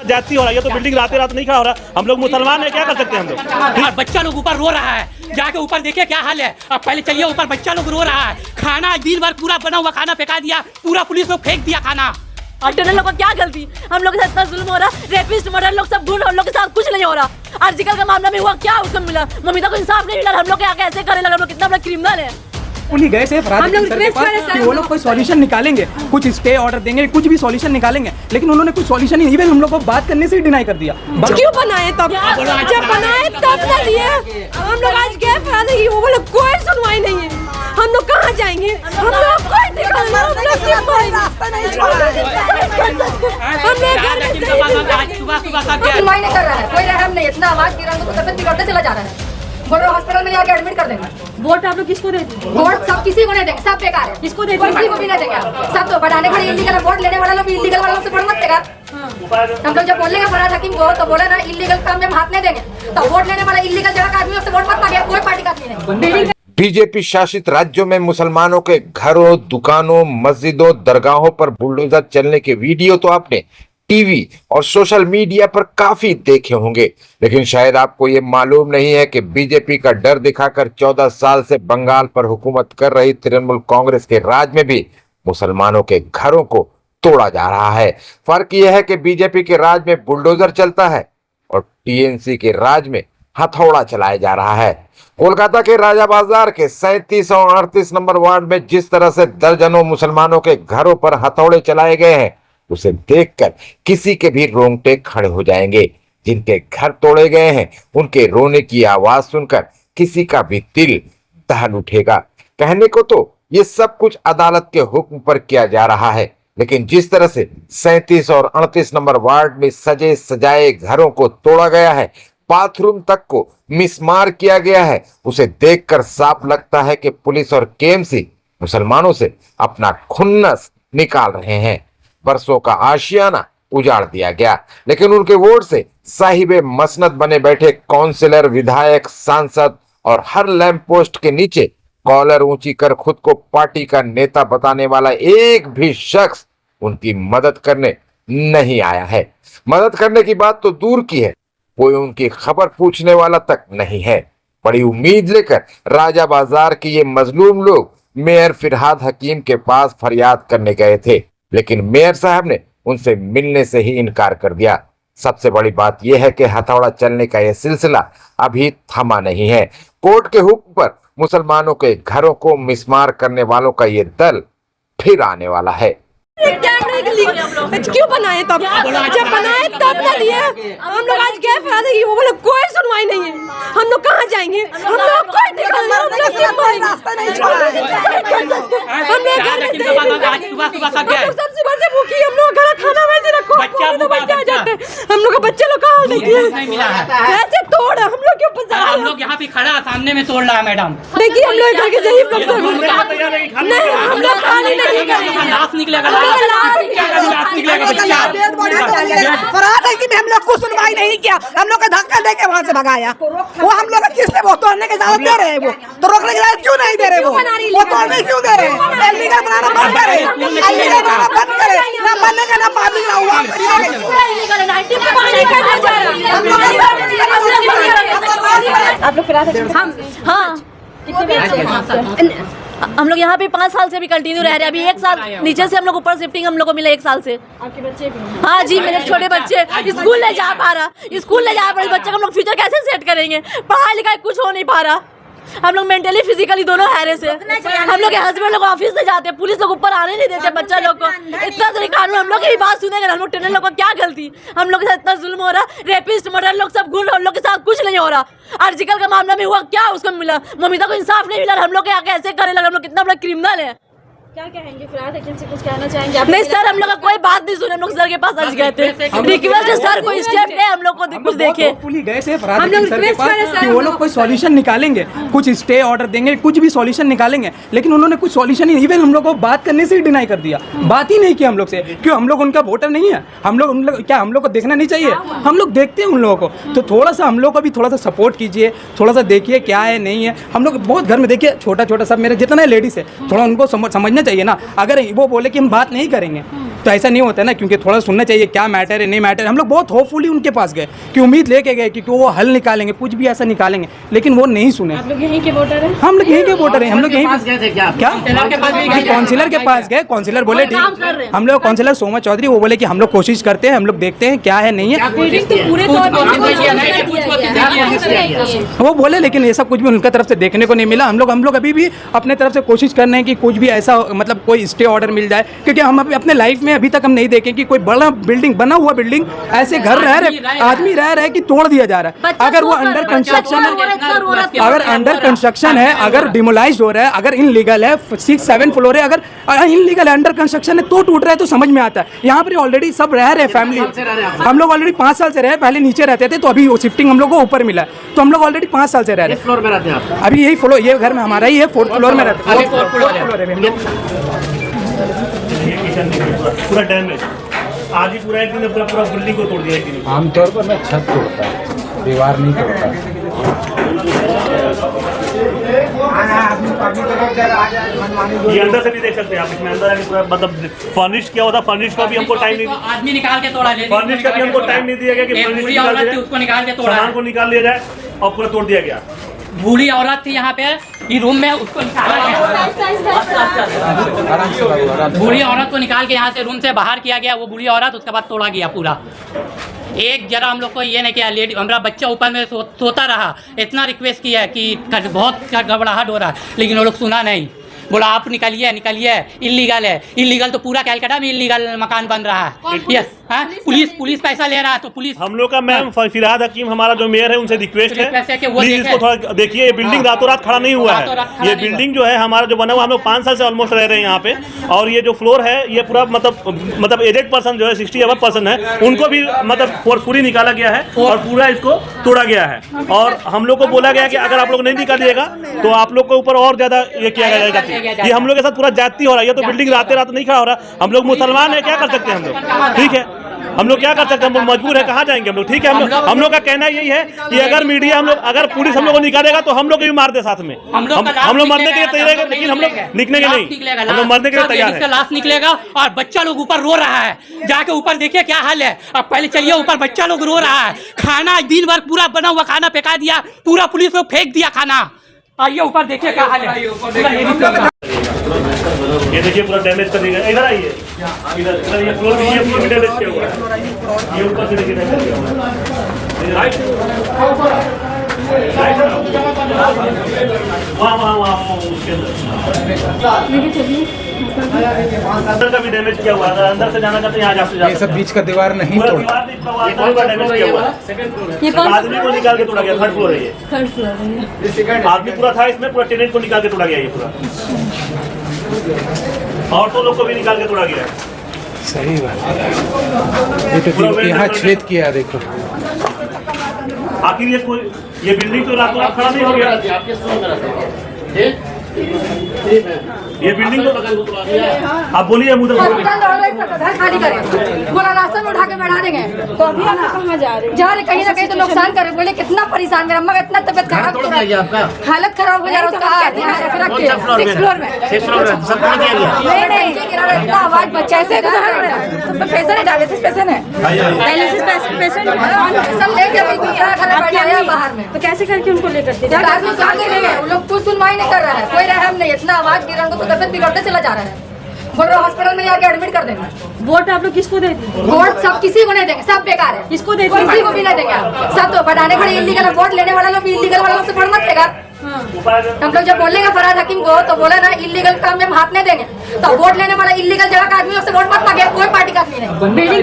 जाती हो रहा है, ये तो बिल्डिंग रात रात नहीं खड़ा हो रहा। हम लोग मुसलमान है, क्या कर सकते हैं हम लोग। और बच्चा लोग ऊपर रो रहा है, जाके ऊपर देखिए क्या हाल है। अब पहले चलिए ऊपर, बच्चा लोग रो रहा है। खाना दिन भर पूरा बना हुआ खाना फेंका दिया, पूरा पुलिस लोग फेंक दिया खाना। और टनल लोग को क्या गलती, हम लोग के साथ इतना जुल्म हो रहा, रेपिस्ट मर्डर लोग सब ढूंढ, हम लोग के साथ कुछ नहीं हो रहा। आर्टिकल का मामला में हुआ क्या, उसको मिला ममिता को इंसाफ नहीं मिला, हम लोग क्या कैसे करे लगा, हम लोग कितना बड़ा क्रिमिनल है। उन्हीं गए थे फरहाद सर के पास कि वो लोग कोई सॉल्यूशन निकालेंगे, कुछ स्टे ऑर्डर देंगे, कुछ भी सॉल्यूशन निकालेंगे, लेकिन उन्होंने कुछ सॉल्यूशन ही इवन हम लोग को बात करने से ही डिनाई कर दिया। क्यों बनाए तब, जब बनाए तब ना दिए। हम लोग आज गए फरहाद की, वो बोले कोई सुनवाई नहीं है, हम लोग कहाँ जाएंगे, हम लोग कोई रास्ता नहीं छोड़ा है, हम लोग घर में सुनवाई नहीं कर रहा है, कोई रहम नहीं, इतना आवाज गिरा तो तबियत बिगड़ते चला जा रहा है। बोल रहे हॉस्पिटल में जाके एडमिट कर देंगे। वोट आप लोग किसको देते हैं? वोट सब किसी को नहीं देंगे, सब बेकार है। किसको देते हैं? किसी को भी नहीं देंगे, सब तो बढ़ाने वाले इलीगल, वोट लेने वाला लोग इलीगल वालों से वोट मत देगा। हम लोग जब बोलेंगे फरहाद हकीम को तो बोले ना इलीगल काम में हाथ नहीं देंगे, तो वोट लेने वाला इलीगल जगह का आदमी उससे वोट मत मांगे, कोई पार्टी का आदमी नहीं। बीजेपी शासित राज्यों में मुसलमानों के घरों, दुकानों, मस्जिदों, दरगाहों पर बुलडोजर चलने के वीडियो तो आपने टीवी और सोशल मीडिया पर काफी देखे होंगे, लेकिन शायद आपको ये मालूम नहीं है कि बीजेपी का डर दिखाकर 14 साल से बंगाल पर हुकूमत कर रही तृणमूल कांग्रेस के राज में भी मुसलमानों के घरों को तोड़ा जा रहा है। फर्क यह है कि बीजेपी के राज में बुलडोजर चलता है और टीएमसी के राज में हथौड़ा चलाया जा रहा है। कोलकाता के राजा बाजार के 37 और 38 नंबर वार्ड में जिस तरह से दर्जनों मुसलमानों के घरों पर हथौड़े चलाए गए हैं, उसे देखकर किसी के भी रोंगटे खड़े हो जाएंगे। जिनके घर तोड़े गए हैं, उनके रोने की आवाज सुनकर किसी का भी दिल दहल उठेगा। कहने को तो ये सब कुछ अदालत के हुक्म पर किया जा रहा है, लेकिन जिस तरह से 37 और 38 नंबर वार्ड में सजे सजाए घरों को तोड़ा गया है, बाथरूम तक को मिसमार किया गया है, उसे देखकर साफ लगता है कि पुलिस और केएमसी मुसलमानों से अपना खुन्नस निकाल रहे हैं। बरसों का आशियाना उजाड़ दिया गया, लेकिन उनके वोट से साहिबे मसनद बने बैठे काउंसिलर, विधायक, सांसद और हर लैंप पोस्ट के नीचे कॉलर ऊंची कर खुद को पार्टी का नेता बताने वाला एक भी शख्स उनकी मदद करने नहीं आया है। मदद करने की बात तो दूर की है, कोई उनकी खबर पूछने वाला तक नहीं है। बड़ी उम्मीद लेकर राजा बाजार के ये मजलूम लोग मेयर फरहाद हकीम के पास फरियाद करने गए थे, लेकिन मेयर साहब ने उनसे मिलने से ही इनकार कर दिया। सबसे बड़ी बात यह है कि हथौड़ा चलने का यह सिलसिला अभी थमा नहीं है। कोर्ट के हुक्म पर मुसलमानों के घरों को मिसमार करने वालों का ये दल फिर आने वाला है। क्यों बनाए तब, जब बनाए तब ना दिए। हम लोग आज गए फरहाद की, वो बोले कोई सुनवाई नहीं है, हम लोग कहाँ जाएंगे, हम लोग कोई रास्ता नहीं छोड़ा है, हम लोग घर में सब सुबह से भूखी, हम लोग घर खाना वैसे रखो, बच्चे आ जाते हैं, हम लोग का बच्चे लोग कहाँ देखिए ऐसे तोड़, हम लोग क्यों फंसा, हम लोग यहाँ पे खड़ा सामने में तोड़ रहा है मैडम। देखिए हम लोग घर के सही नहीं, हम लोग खाली नहीं करेंगे, लाश निकलेगा, फरहाद हकीम ने हम लोग को सुनवाई नहीं किया, हम लोग का धक्का देके वहाँ से भगाया। वो हम लोग किसने वो तोड़ने की इजाजत दे रहे हैं, वो तो रोकने की इजाजत क्यों नहीं दे रहे, वो तोड़ने क्यों दे रहे हैं। इल्लीगल बनाना बंद करे, इल्लीगल बनाना बंद करे, ना बनेगा ना पानी ना हुआ। आप लोग हाँ हम लोग यहाँ पे 5 साल से भी कंटिन्यू रह रहे हैं। अभी 1 साल नीचे से हम लोग ऊपर शिफ्टिंग हम लोग को मिला 1 साल से। आपके बच्चे भी? हाँ जी, मेरे छोटे बच्चे स्कूल नहीं जा पा रहा, स्कूल नहीं जा पा रहे बच्चे का हम लोग फ्यूचर कैसे सेट करेंगे, पढ़ाई लिखाई कुछ हो नहीं पा रहा। हम लोग मेंटली फिजिकली दोनों हैरे से, हम लोग के हस्बैंड लोग ऑफिस से जाते हैं, पुलिस लोग ऊपर आने नहीं देते बच्चा लोग को। इतना तो कानून हम लोग की बात सुनेंगे, हम लोग टेनर लोग को क्या गलती, हम लोग के साथ इतना जुल्म हो रहा, रेपिस्ट मर्डर लोग सब घूर, हम लोग के साथ कुछ नहीं हो रहा। आर्टिकल का मामला में हुआ क्या, उसको मिला ममिता को इंसाफ नहीं मिला, हम लोग के आगे ऐसे करे लगा, हम लोग कितना बड़ा क्रिमिनल है। क्या कहेंगे फरहाद हकीम से, कुछ कहना चाहेंगे आप? नहीं सर, हम लोग का कोई बात नहीं सुने, हम लोग सर के पास आज गए थे, रिक्वेस्ट है सर कोई स्टेप ले, हम लोग को कुछ देखे। गए थे फरहाद हकीम सर के पास कि वो लोग कोई सॉल्यूशन निकालेंगे, कुछ स्टे ऑर्डर देंगे, कुछ भी सॉल्यूशन निकालेंगे, लेकिन उन्होंने कुछ सॉल्यूशन ही, इवन हम लोग को बात करने से ही डिनाई कर दिया, बात ही नहीं किया हम लोग से। क्यों, हम लोग उनका वोटर नहीं है, हम लोग क्या हम लोग को देखना नहीं चाहिए, हम लोग देखते हैं उन लोगों को, तो थोड़ा सा हम लोग को भी थोड़ा सा सपोर्ट कीजिए, थोड़ा सा देखिए क्या है नहीं है। हम लोग बहुत घर में देखिए छोटा छोटा सब मेरे जितना लेडीज है, थोड़ा उनको समझना चाहिए ना। अगर वो बोले कि हम बात नहीं करेंगे तो ऐसा नहीं होता ना, क्योंकि थोड़ा सुनना चाहिए क्या मैटर है नहीं मैटर। हम लोग बहुत होपफुली उनके पास गए कि उम्मीद लेके गए कि वो हल निकालेंगे, कुछ भी ऐसा निकालेंगे, लेकिन वो नहीं सुने। आप लोग यहीं के वोटर हैं? हम लोग यहीं के वोटर हैं, हम लोग यहीं क्या काउंसिलर के पास गए, काउंसिलर बोले ठीक, हम लोग काउंसिलर सोमा चौधरी वो बोले कि हम लोग कोशिश करते हैं, हम लोग देखते हैं क्या है नहीं है, वो बोले, लेकिन ऐसा कुछ भी उनका तरफ से देखने को नहीं मिला। हम लोग अभी भी अपने तरफ से कोशिश कर रहे हैं कि कुछ भी ऐसा मतलब कोई स्टे ऑर्डर मिल जाए, क्योंकि हम अपने लाइफ में अभी तक हम नहीं देखे कि कोई बड़ा बिल्डिंग बना हुआ बिल्डिंग ऐसे घर रह रहे आदमी रह रहे कि तोड़ दिया जा रहा है। अगर वो अंडर कंस्ट्रक्शन है, अगर अंडर कंस्ट्रक्शन है, अगर डिमोलाइज हो रहा है, अगर इनलीगल है, 6-7 फ्लोर है, अगर इनलीगल है, अंडर कंस्ट्रक्शन है तो टूट रहा है तो समझ में आता है। यहाँ पर ऑलरेडी सब रह रहे फैमिली, हम लोग ऑलरेडी 5 साल से रहे, पहले नीचे रहते थे तो अभी वो शिफ्टिंग हम लोग को ऊपर मिला, तो हम लोग ऑलरेडी 5 साल से रह रहे हैं। फ्लोर में रहते हैं आप? अभी यही फ्लोर, ये घर में हमारा ही है, 4th फ्लोर में रहते हैं। पूरा डैमेज, आज ही पूरा एक दिन पूरा बिल्डिंग को तोड़ दिया एक दिन। आमतौर पर मैं छत तोड़ता है, दीवार नहीं तोड़ता। ये अंदर से भी देख सकते हैं आप, इसमें अंदर आके पूरा मतलब फर्निश किया हुआ था, फर्निश का भी हमको टाइम नहीं, आदमी निकाल के तोड़ा, फर्निश का भी हमको टाइम नहीं दिया गया कि फर्निश निकाल दिया जाए, उसको निकाल के तोड़ा, सामान को निकाल लिया जाए और पूरा तोड़ दिया गया। बूढ़ी औरत थी यहाँ पे, ये रूम में, उसको निकाला गया, बूढ़ी औरत को निकाल के यहाँ से रूम से बाहर किया गया, वो बूढ़ी औरत, उसके बाद तोड़ा गया पूरा। एक जरा हम लोग को ये नहीं किया, लेडी हमारा बच्चा ऊपर में सोता रहा, इतना रिक्वेस्ट किया कि बहुत गड़बड़ाहट हो रहा है, लेकिन वो लोग सुना नहीं, बोला आप निकालिए निकालिए, इलीगल है। इलीगल तो पूरा कैलकाटा में इलीगल मकान बन रहा है। यस, हाँ, पुलिस पैसा ले रहा है, तो पुलिस हम लोग का मैम फिरहाद हकीम हमारा जो मेयर है उनसे रिक्वेस्ट है कि वो प्लीज इसको थोड़ा देखिए, ये बिल्डिंग रातों रात खड़ा नहीं हुआ है। ये बिल्डिंग जो है हमारा जो बना हुआ, हम लोग 5 साल से ऑलमोस्ट रह रहे हैं यहाँ पे, और ये जो फ्लोर है ये पूरा मतलब एजेड पर्सन जो है 60 अबव पर्सन है, उनको भी मतलब फोर्सफुली निकाला गया है और पूरा इसको तोड़ा गया है। और हम लोग को बोला गया कि अगर आप लोग नहीं निकालिएगा तो आप लोग के ऊपर और ज्यादा ये किया जाएगा। ये हम लोग के साथ पूरा जाती हो रहा है, ये तो बिल्डिंग रात नहीं खड़ा हो रहा। हम लोग मुसलमान है, क्या कर सकते हैं हम लोग, ठीक है, हम लोग क्या कर सकते हैं, हम लोग मजबूर है, कहाँ जाएंगे हम लोग, ठीक है। हम लोग का कहना यही है कि अगर मीडिया हम लोग, अगर पुलिस हम लोग को निकालेगा तो हम लोग भी मार दे साथ में, हम लोग मरने के लिए तैयार है, लेकिन हम लोग निकलेंगे नहीं, हम लोग मरने के लिए तैयार है। लाश निकलेगा और बच्चा लोग ऊपर रो रहा है, जाके ऊपर देखिए क्या हाल है। अब पहले चलिए ऊपर, बच्चा लोग रो रहा है, खाना दिन भर पूरा बना हुआ खाना फेंका दिया, पूरा पुलिस को फेंक दिया खाना। आइए ऊपर देखिए क्या हाल है। ये देखिए पूरा डैमेज कर दिया, इधर आइए, इधर ये फ्लोर भी डैमेज किया हुआ है, ये ऊपर से देखिए डैमेज किया हुआ है, राइट वहाँ उसके अंदर का भी डैमेज किया हुआ है। अंदर से जाना चाहते हैं यहाँ जा सकते हैं। ये सब बीच का दीवार नहीं तोड़ा, डैमेज किया हुआ है। आदमी को निकाल के तोड़ा गया, 3rd फ्लोर है ये, आदमी पूरा था इसमें, पूरा टेनेंट को निकाल के तोड़ा गया ये पूरा, औरतों लोग को भी निकाल के तोड़ा गया है। सही बात है। ये तो यहाँ छेद किया, देखो आखिर ये बिल्डिंग तो रातों रात खड़ा नहीं हो गया। ये बिल्डिंग तो आप बोलिए, मुझे घर खाली करें, बोला रास्ते में उठा के बैठा देंगे, तो अभी आप कहाँ जा रहे कहीं ना कहीं तो नुकसान कर रहे। बोले कितना परेशान कर, अम्मा का इतना तबियत खराब, हालत खराब हो जा रहा है उसका, 6th फ्लोर में इतना आवाज बच्चा ऐसे पैसा नहीं डाले, पेशेंट है पेशेंट लेके बाहर में, तो कैसे करके उनको लेकर लोग कुछ सुनवाई नहीं कर रहा है, कोई रहम नहीं, इतना आवाज गिरा, उनको तो तबियत बिगड़ते चला जा रहा है। बोल रहे हॉस्पिटल में जाके एडमिट कर देंगे। वोट आप लोग किसको देते हैं? वोट सब किसी को नहीं देंगे, सब बेकार है। किसको देते हैं? किसी को भी नहीं देंगे आप, सब तो बढ़ाने खड़े इलीगल है। वोट लेने वाला लोग भी इलीगल वाला लोग से वोट मत देगा। हम लोग जब बोलेंगे फरहाद हकीम को तो बोले ना इलीगल काम में हम हाथ नहीं देंगे, तो वोट लेने वाला इलीगल जगह का आदमी उससे वोट मत मांगे, कोई पार्टी का आदमी नहीं। बिल्डिंग